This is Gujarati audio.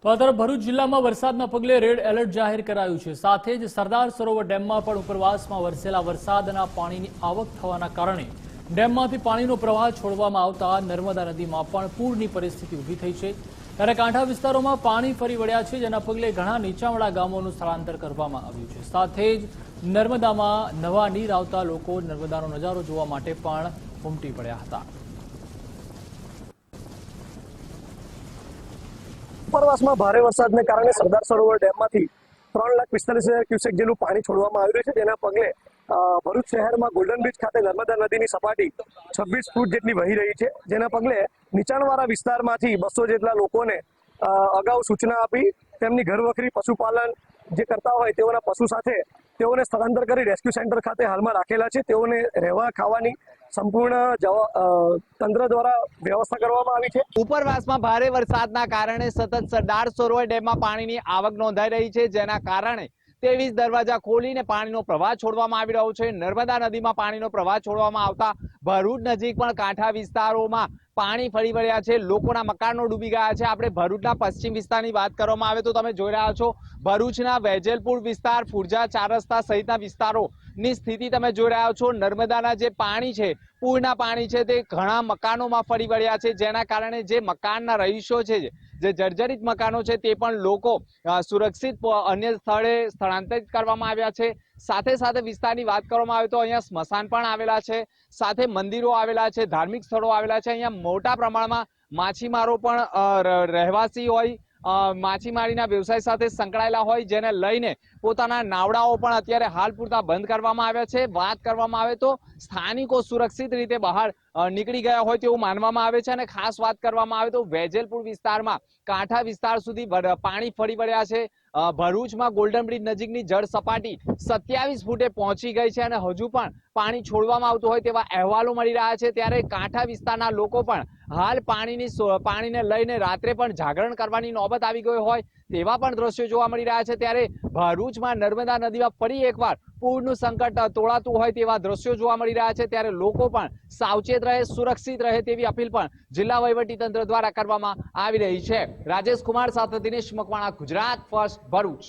તો આ તરફ ભરૂચ જિલ્લામાં વરસાદના પગલે રેડ એલર્ટ જાહેર કરાયું છે। સાથે જ સરદાર સરોવર ડેમમાં પણ ઉપરવાસમાં વરસેલા વરસાદના પાણીની આવક થવાના કારણે ડેમમાંથી પાણીનો પ્રવાહ છોડવામાં આવતા નર્મદા નદીમાં પણ પૂરની પરિસ્થિતિ ઊભી થઈ છે। ત્યારે કાંઠા વિસ્તારોમાં પાણી ફરી વળ્યા છે, જેના પગલે ઘણા નીચાણવાળા ગામોનું સ્થળાંતર કરવામાં આવ્યું છે। સાથે જ નર્મદામાં નવા નીર આવતા લોકો નર્મદાનો નજારો જોવા માટે પણ ઉમટી પડ્યા હતા। ઉપરવાસમાં ભારે વરસાદને કારણે સરદાર સરોવર ડેમમાંથી 3,45,000 ક્યુસેક જેટલું પાણી છોડવામાં આવી રહ્યું છે, જેના પગલે ભરૂચ શહેરમાં ગોલ્ડન બીચ ખાતે નર્મદા નદીની સપાટી 26 ફૂટ જેટલી વહી રહી છે, જેના પગલે નીચાણવાળા વિસ્તારમાંથી 200 જેટલા લોકોને અગાઉ સૂચના આપી તેમની ઘરવખરી પશુપાલન જે કરતા હોય તેઓના પશુ સાથે તેઓને સ્થળાંતર કરી રેસ્ક્યુ સેન્ટર ખાતે હાલમાં રાખેલા છે। તેઓને રહેવા ખાવાની સંપૂર્ણ તંત્ર દ્વારા વ્યવસ્થા કરવામાં આવી છે। ઉપરવાસમાં ભારે વરસાદના કારણે સતત સરદાર સરોવર ડેમમાં પાણીની આવક નોંધાઈ રહી છે, જેના કારણે 23 દરવાજા ખોલીને પાણીનો પ્રવાહ છોડવામાં આવી રહ્યો છે। નર્મદા નદીમાં પાણીનો પ્રવાહ છોડવામાં આવતા ભરૂચ નજીક પણ કાંઠા વિસ્તારોમાં પાણી ફરી વળ્યા છે, લોકોના મકાનો ડૂબી ગયા છે। આપણે ભરૂચના પશ્ચિમ વિસ્તારની વાત કરવામાં આવે તો તમે જોઈ રહ્યા છો ભરૂચના વેજલપુર વિસ્તાર, ફુરજા, ચાર રસ્તા સહિતના વિસ્તારોની સ્થિતિ તમે જોઈ રહ્યા છો। નર્મદાના જે પાણી છે, પૂરના પાણી છે, તે ઘણા મકાનોમાં ફરી વળ્યા છે, જેના કારણે જે મકાનના રહીશો છે, જે જર્જરિત મકાનો છે, તે પણ લોકો સુરક્ષિત અન્ય સ્થળે સ્થળાંતરિત કરવામાં આવ્યા છે। સાથે સાથે વિસ્તારની વાત કરવામાં આવે તો અહીંયા સ્મશાન પણ આવેલા છે, સાથે મંદિરો આવેલા છે, ધાર્મિક સ્થળો આવેલા છે। અહીંયા મોટા પ્રમાણમાં માછીમારો પણ રહેવાસી હોય, માછીમારીના વ્યવસાય સાથે સંકળાયેલા હોય, જેને લઈને પોતાના નાવડાઓ પણ અત્યારે હાલ પૂરતા બંધ કરવામાં આવ્યા છે। વાત કરવામાં આવે તો સ્થાનિકો સુરક્ષિત રીતે બહાર નીકળી ગયા હોય તેવું માનવામાં આવે છે। અને ખાસ વાત કરવામાં આવે તો વેજલપુર વિસ્તારમાં કાંઠા વિસ્તાર સુધી પાણી ફરી વળ્યા છે। ભરૂચમાં ગોલ્ડન બ્રિજ નજીકની જળ સપાટી 27 ફૂટે પહોંચી ગઈ છે અને હજુ પણ પાણી છોડવામાં આવતું હોય તેવા અહેવાલો મળી રહ્યા છે। ત્યારે કાંઠા વિસ્તારના લોકો પણ હાલ પાણીને લઈને રાત્રે પણ જાગરણ કરવાની નોબત આવી ગઈ હોય તેવા પણ દ્રશ્યો જોવા મળી રહ્યા છે। ત્યારે ભરૂચમાં નર્મદા નદીમાં ફરી એકવાર પૂરનું સંકટ તોળાતું હોય તેવા દ્રશ્યો જોવા મળી રહ્યા છે। ત્યારે લોકો પણ સાવચેત રહે, સુરક્ષિત રહે તેવી અપીલ પણ જિલ્લા વહીવટીતંત્ર દ્વારા કરવામાં આવી રહી છે। રાજેશ કુમાર સાથે દિનેશ મકવાણા, ગુજરાત ફર્સ્ટ, ભરૂચ।